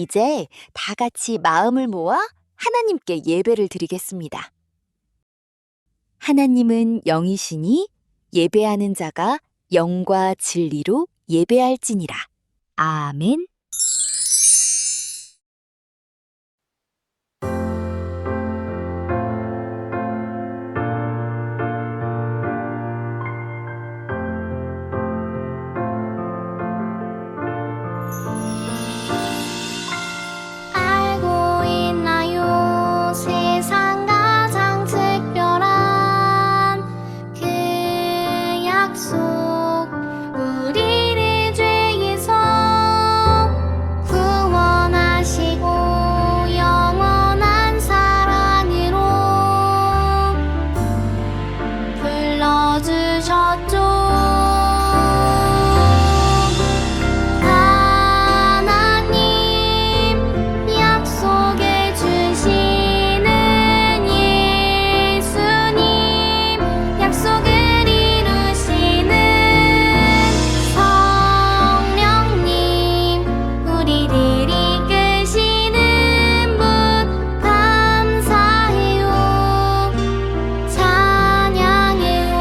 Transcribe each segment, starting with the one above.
이제 다 같이 마음을 모아 하나님께 예배를 드리겠습니다. 하나님은 영이시니 예배하는 자가 영과 진리로 예배할지니라. 아멘. 알고 있나요? 세상 가장 특별한 그 약속, 우리를 죄에서 구원하시고 영원한 사랑으로 불러주셨죠. 약속해 주시는 예수님, 약속을 이루시는 성령님, 우리를 이끄시는 분 감사해요, 찬양해요.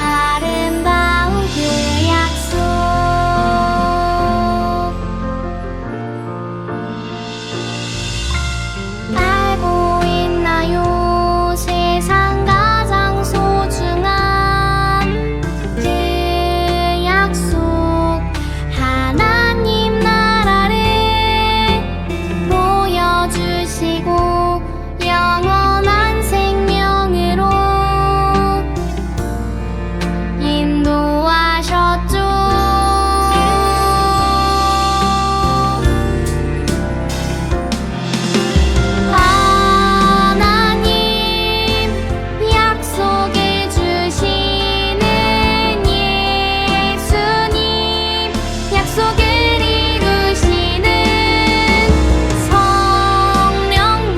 아름다운 그 약속, 알고 있나요? 세상 가장 소중한 그 약속, 하나님 나라를 보여주시고 영원한 생명으로 인도하셨죠. 하나님 약속해 주시는 예수님, 약속을 이루시는 성령님,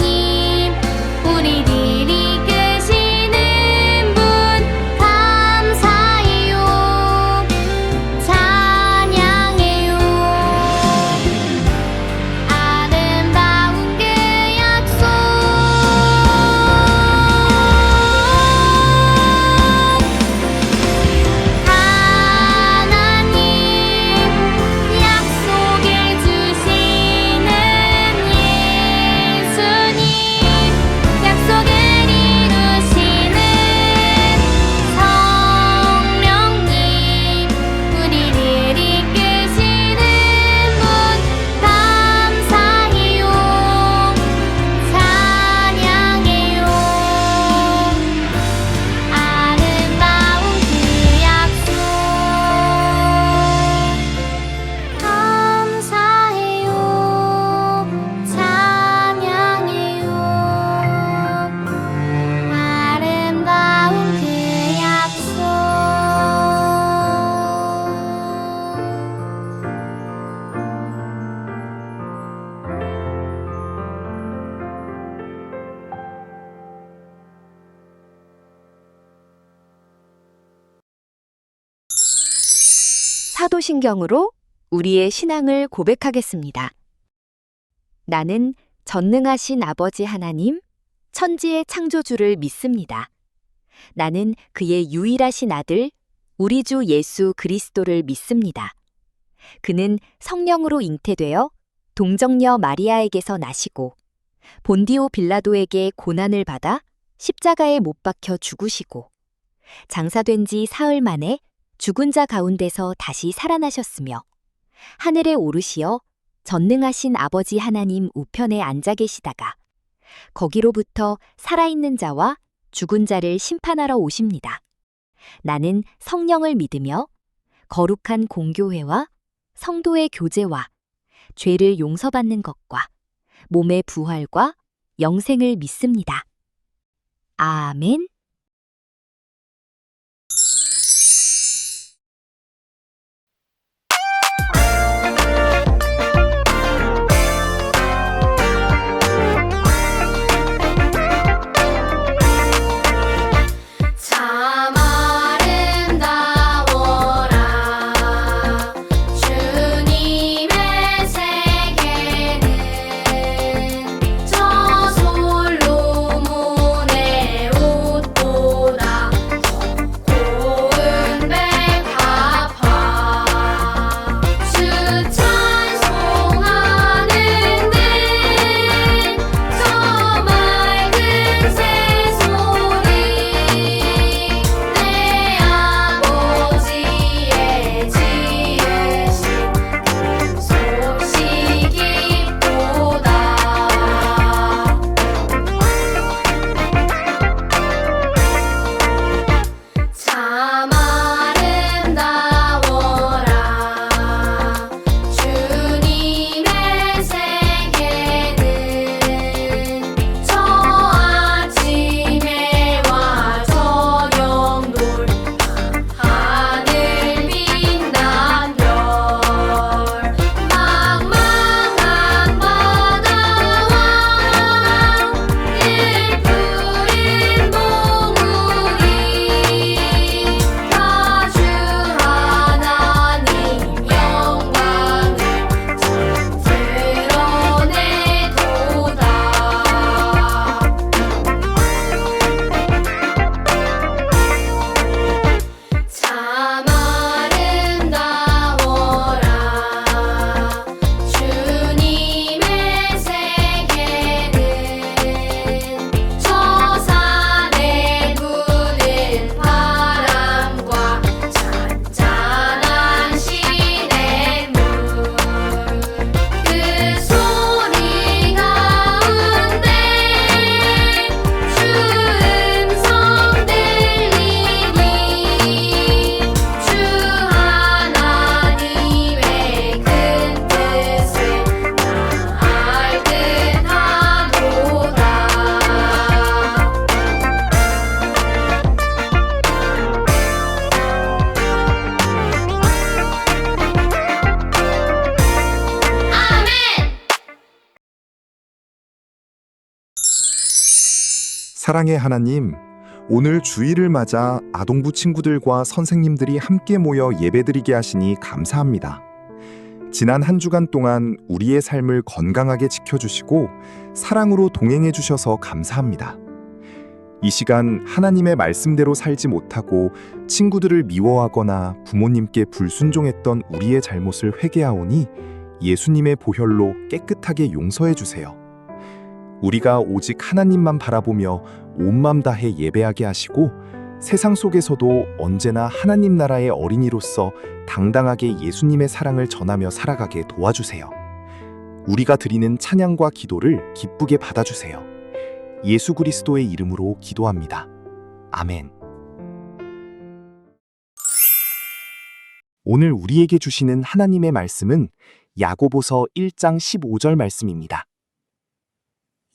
우리를 이끄시는 분 감사해요, 찬양해요. 아름다운 그 약속, 하나님 약속해 주시는 예수님, 약속을 이루시는 성령님, 우리를 이끄시는 분 감사해요, 찬양해요. 아름다운 그 약속, 감사해요, 찬양해요. 아름다운 그 약속. 사도신경으로 우리의 신앙을 고백하겠습니다. 나는 전능하신 아버지 하나님, 천지의 창조주를 믿습니다. 나는 그의 유일하신 아들, 우리 주 예수 그리스도를 믿습니다. 그는 성령으로 잉태되어 동정녀 마리아에게서 나시고 본디오 빌라도에게 고난을 받아 십자가에 못 박혀 죽으시고 장사된 지 사흘 만에 죽은 자 가운데서 다시 살아나셨으며 하늘에 오르시어 전능하신 아버지 하나님 우편에 앉아 계시다가 거기로부터 살아있는 자와 죽은 자를 심판하러 오십니다. 나는 성령을 믿으며 거룩한 공교회와 성도의 교제와 죄를 용서받는 것과 몸의 부활과 영생을 믿습니다. 아멘. 참 아름다워라 주님의 사랑의 하나님, 오늘 주일을 맞아 아동부 친구들과 선생님들이 함께 모여 예배드리게 하시니 감사합니다. 지난 한 주간 동안 우리의 삶을 건강하게 지켜주시고 사랑으로 동행해 주셔서 감사합니다. 이 시간 하나님의 말씀대로 살지 못하고 친구들을 미워하거나 부모님께 불순종했던 우리의 잘못을 회개하오니 예수님의 보혈로 깨끗하게 용서해 주세요. 우리가 오직 하나님만 바라보며 온 맘 다해 예배하게 하시고 세상 속에서도 언제나 하나님 나라의 어린이로서 당당하게 예수님의 사랑을 전하며 살아가게 도와주세요. 우리가 드리는 찬양과 기도를 기쁘게 받아주세요. 예수 그리스도의 이름으로 기도합니다. 아멘. 오늘 우리에게 주시는 하나님의 말씀은 야고보서 1장 15절 말씀입니다.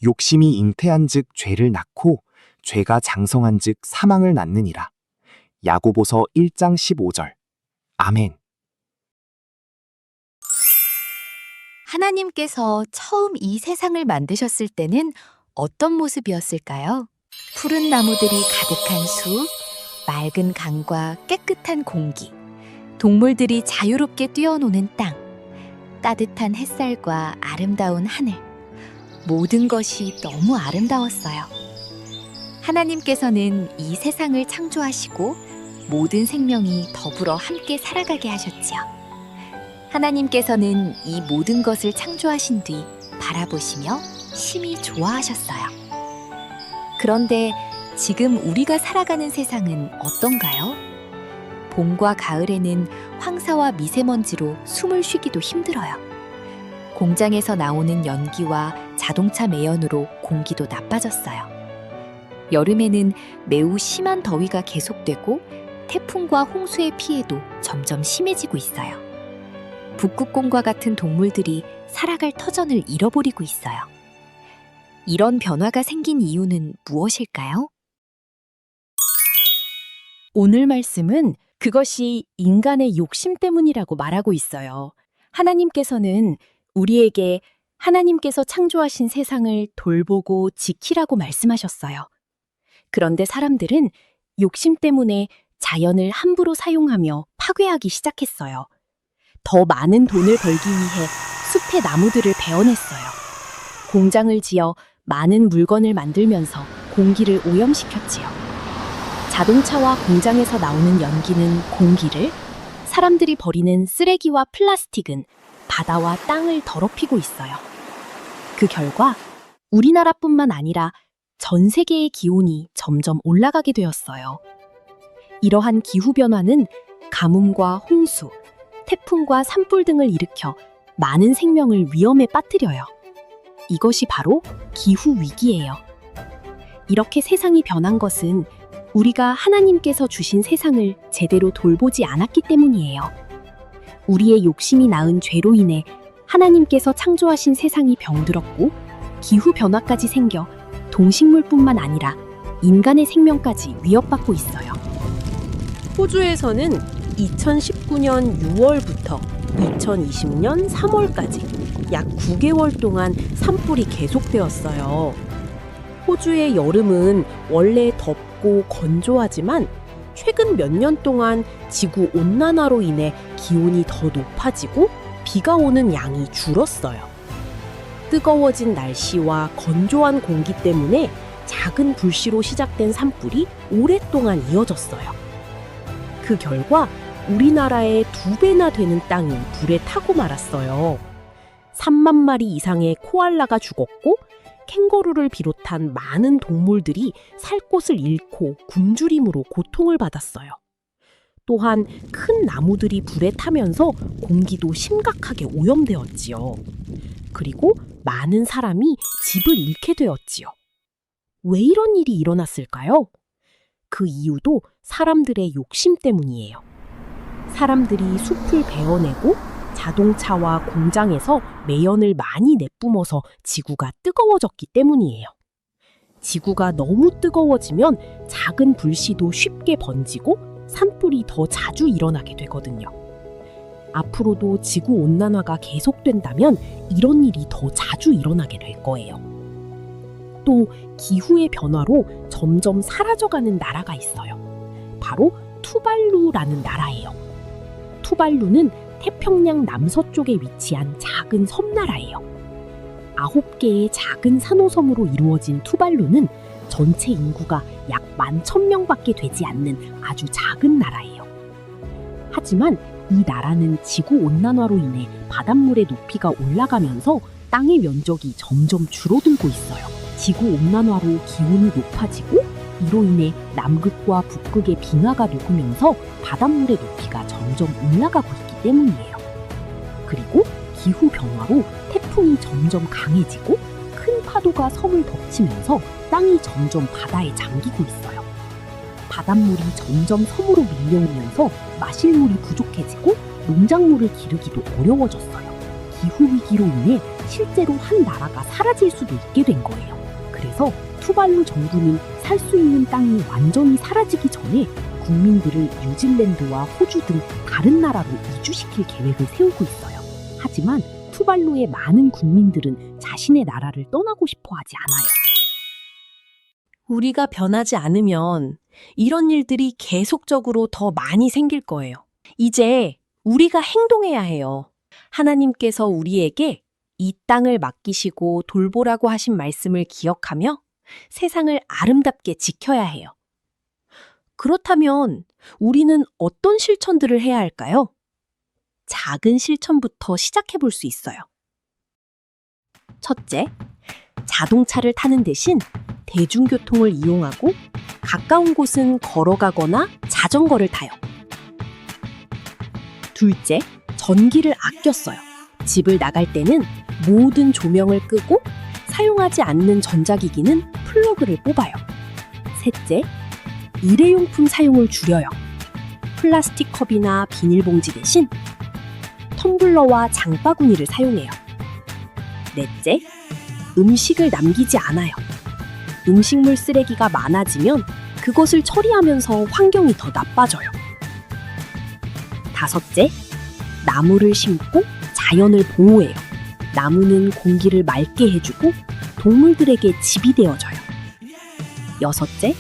욕심이 잉태한즉 죄를 낳고 죄가 장성한즉 사망을 낳느니라. 야고보서 1장 15절. 아멘. 하나님께서 처음 이 세상을 만드셨을 때는 어떤 모습이었을까요? 푸른 나무들이 가득한 숲, 맑은 강과 깨끗한 공기, 동물들이 자유롭게 뛰어노는 땅, 따뜻한 햇살과 아름다운 하늘. 모든 것이 너무 아름다웠어요. 하나님께서는 이 세상을 창조하시고 모든 생명이 더불어 함께 살아가게 하셨지요. 하나님께서는 이 모든 것을 창조하신 뒤 바라보시며 심히 좋아하셨어요. 그런데 지금 우리가 살아가는 세상은 어떤가요? 봄과 가을에는 황사와 미세먼지로 숨을 쉬기도 힘들어요. 공장에서 나오는 연기와 자동차 매연으로 공기도 나빠졌어요. 여름에는 매우 심한 더위가 계속되고 태풍과 홍수의 피해도 점점 심해지고 있어요. 북극곰과 같은 동물들이 살아갈 터전을 잃어버리고 있어요. 이런 변화가 생긴 이유는 무엇일까요? 오늘 말씀은 그것이 인간의 욕심 때문이라고 말하고 있어요. 하나님께서는 우리에게 하나님께서 창조하신 세상을 돌보고 지키라고 말씀하셨어요. 그런데 사람들은 욕심 때문에 자연을 함부로 사용하며 파괴하기 시작했어요. 더 많은 돈을 벌기 위해 숲의 나무들을 베어냈어요. 공장을 지어 많은 물건을 만들면서 공기를 오염시켰지요. 자동차와 공장에서 나오는 연기는 공기를, 사람들이 버리는 쓰레기와 플라스틱은 바다와 땅을 더럽히고 있어요. 그 결과 우리나라뿐만 아니라 전 세계의 기온이 점점 올라가게 되었어요. 이러한 기후변화는 가뭄과 홍수, 태풍과 산불 등을 일으켜 많은 생명을 위험에 빠뜨려요. 이것이 바로 기후위기예요. 이렇게 세상이 변한 것은 우리가 하나님께서 주신 세상을 제대로 돌보지 않았기 때문이에요. 우리의 욕심이 낳은 죄로 인해 하나님께서 창조하신 세상이 병들었고 기후변화까지 생겨 동식물뿐만 아니라 인간의 생명까지 위협받고 있어요. 호주에서는 2019년 6월부터 2020년 3월까지 약 9개월 동안 산불이 계속되었어요. 호주의 여름은 원래 덥고 건조하지만 최근 몇 년 동안 지구 온난화로 인해 기온이 더 높아지고 비가 오는 양이 줄었어요. 뜨거워진 날씨와 건조한 공기 때문에 작은 불씨로 시작된 산불이 오랫동안 이어졌어요. 그 결과 우리나라의 2배나 되는 땅이 불에 타고 말았어요. 3만 마리 이상의 코알라가 죽었고 캥거루를 비롯한 많은 동물들이 살 곳을 잃고 굶주림으로 고통을 받았어요. 또한 큰 나무들이 불에 타면서 공기도 심각하게 오염되었지요. 그리고 많은 사람이 집을 잃게 되었지요. 왜 이런 일이 일어났을까요? 그 이유도 사람들의 욕심 때문이에요. 사람들이 숲을 베어내고 자동차와 공장에서 매연을 많이 내뿜어서 지구가 뜨거워졌기 때문이에요. 지구가 너무 뜨거워지면 작은 불씨도 쉽게 번지고 산불이 더 자주 일어나게 되거든요. 앞으로도 지구온난화가 계속된다면 이런 일이 더 자주 일어나게 될 거예요. 또 기후의 변화로 점점 사라져가는 나라가 있어요. 바로 투발루라는 나라예요. 투발루는 태평양 남서쪽에 위치한 작은 섬나라예요. 9개의 작은 산호섬으로 이루어진 투발루는 전체 인구가 약 11,000명밖에 되지 않는 아주 작은 나라예요. 하지만 이 나라는 지구온난화로 인해 바닷물의 높이가 올라가면서 땅의 면적이 점점 줄어들고 있어요. 지구온난화로 기온이 높아지고 이로 인해 남극과 북극의 빙하가 녹으면서 바닷물의 높이가 점점 올라가고 있기 때문이에요. 그리고 기후 변화로 태풍이 점점 강해지고 큰 파도가 섬을 덮치면서 땅이 점점 바다에 잠기고 있어요. 바닷물이 점점 섬으로 밀려오면서 마실 물이 부족해지고 농작물을 기르기도 어려워졌어요. 기후 위기로 인해 실제로 한 나라가 사라질 수도 있게 된 거예요. 그래서 투발루 정부는 살 수 있는 땅이 완전히 사라지기 전에 국민들을 뉴질랜드와 호주 등 다른 나라로 이주시킬 계획을 세우고 있어요. 하지만 투발루의 많은 국민들은 자신의 나라를 떠나고 싶어 하지 않아요. 우리가 변하지 않으면 이런 일들이 계속적으로 더 많이 생길 거예요. 이제 우리가 행동해야 해요. 하나님께서 우리에게 이 땅을 맡기시고 돌보라고 하신 말씀을 기억하며 세상을 아름답게 지켜야 해요. 그렇다면 우리는 어떤 실천들을 해야 할까요? 작은 실천부터 시작해 볼 수 있어요. 첫째, 자동차를 타는 대신 대중교통을 이용하고 가까운 곳은 걸어가거나 자전거를 타요. 둘째, 전기를 아껴 써요. 집을 나갈 때는 모든 조명을 끄고 사용하지 않는 전자기기는 플러그를 뽑아요. 셋째, 일회용품 사용을 줄여요. 플라스틱 컵이나 비닐봉지 대신 텀블러와 장바구니를 사용해요. 넷째, 음식을 남기지 않아요. 음식물 쓰레기가 많아지면 그것을 처리하면서 환경이 더 나빠져요. 다섯째, 나무를 심고 자연을 보호해요. 나무는 공기를 맑게 해주고 동물들에게 집이 되어줘요. 여섯째,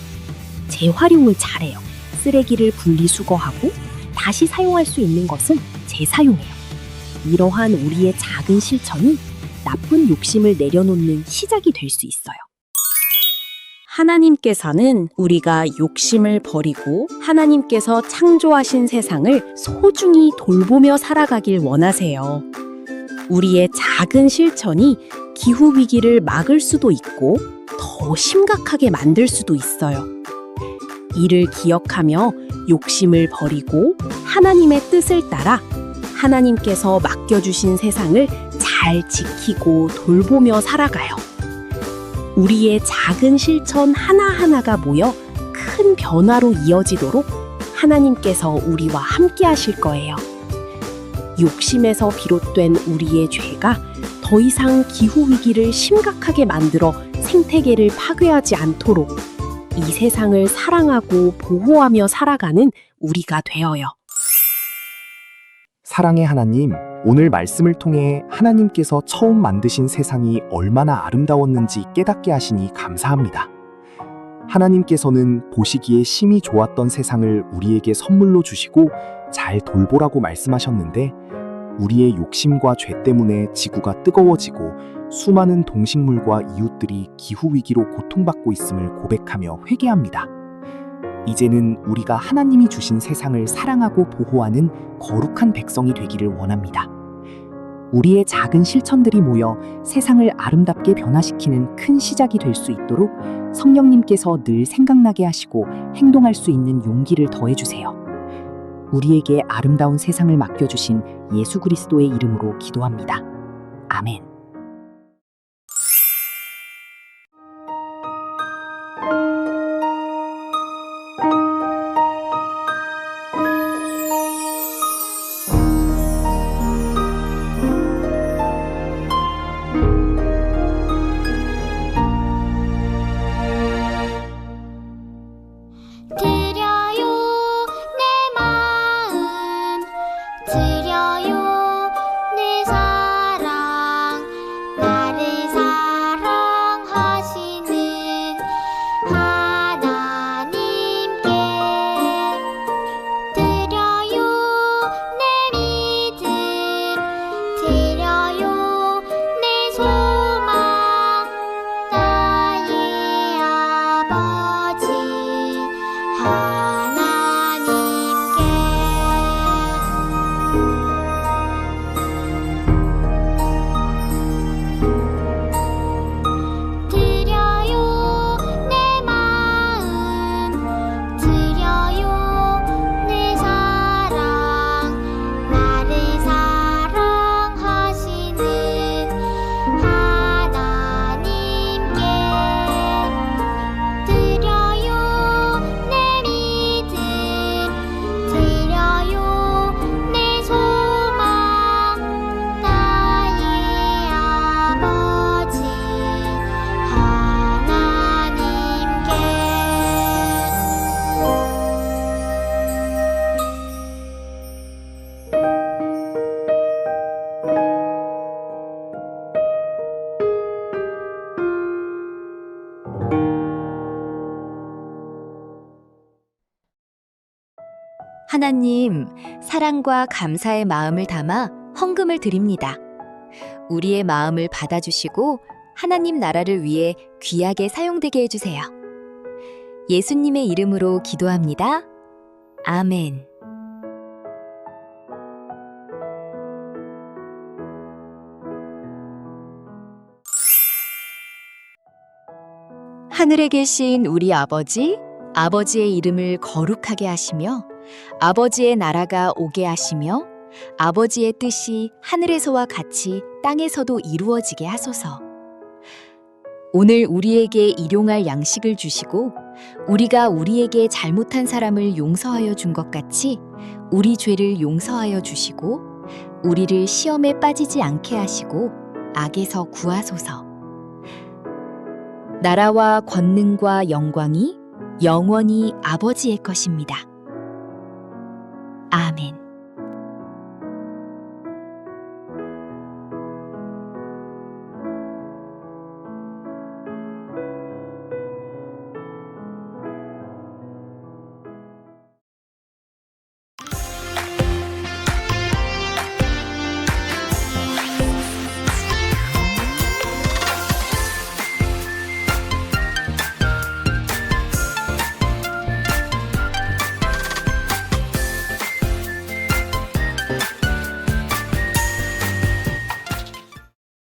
재활용을 잘해요. 쓰레기를 분리수거하고 다시 사용할 수 있는 것은 재사용해요. 이러한 우리의 작은 실천이 나쁜 욕심을 내려놓는 시작이 될 수 있어요. 하나님께서는 우리가 욕심을 버리고 하나님께서 창조하신 세상을 소중히 돌보며 살아가길 원하세요. 우리의 작은 실천이 기후 위기를 막을 수도 있고 더 심각하게 만들 수도 있어요. 이를 기억하며 욕심을 버리고 하나님의 뜻을 따라 하나님께서 맡겨주신 세상을 잘 지키고 돌보며 살아가요. 우리의 작은 실천 하나하나가 모여 큰 변화로 이어지도록 하나님께서 우리와 함께 하실 거예요. 욕심에서 비롯된 우리의 죄가 더 이상 기후위기를 심각하게 만들어 생태계를 파괴하지 않도록 이 세상을 사랑하고 보호하며 살아가는 우리가 되어요. 사랑의 하나님, 오늘 말씀을 통해 하나님께서 처음 만드신 세상이 얼마나 아름다웠는지 깨닫게 하시니 감사합니다. 하나님께서는 보시기에 심히 좋았던 세상을 우리에게 선물로 주시고 잘 돌보라고 말씀하셨는데 우리의 욕심과 죄 때문에 지구가 뜨거워지고 수많은 동식물과 이웃들이 기후위기로 고통받고 있음을 고백하며 회개합니다. 이제는 우리가 하나님이 주신 세상을 사랑하고 보호하는 거룩한 백성이 되기를 원합니다. 우리의 작은 실천들이 모여 세상을 아름답게 변화시키는 큰 시작이 될 수 있도록 성령님께서 늘 생각나게 하시고 행동할 수 있는 용기를 더해주세요. 우리에게 아름다운 세상을 맡겨주신 예수 그리스도의 이름으로 기도합니다. 아멘. 드려요 내 마음, 드려요 내 사랑, 하나님, 사랑과 감사의 마음을 담아 헌금을 드립니다. 우리의 마음을 받아주시고 하나님 나라를 위해 귀하게 사용되게 해주세요. 예수님의 이름으로 기도합니다. 아멘. 하늘에 계신 우리 아버지, 아버지의 이름을 거룩하게 하시며 아버지의 나라가 오게 하시며 아버지의 뜻이 하늘에서와 같이 땅에서도 이루어지게 하소서. 오늘 우리에게 일용할 양식을 주시고 우리가 우리에게 잘못한 사람을 용서하여 준 것 같이 우리 죄를 용서하여 주시고 우리를 시험에 빠지지 않게 하시고 악에서 구하소서. 나라와 권능과 영광이 영원히 아버지의 것입니다. 아멘.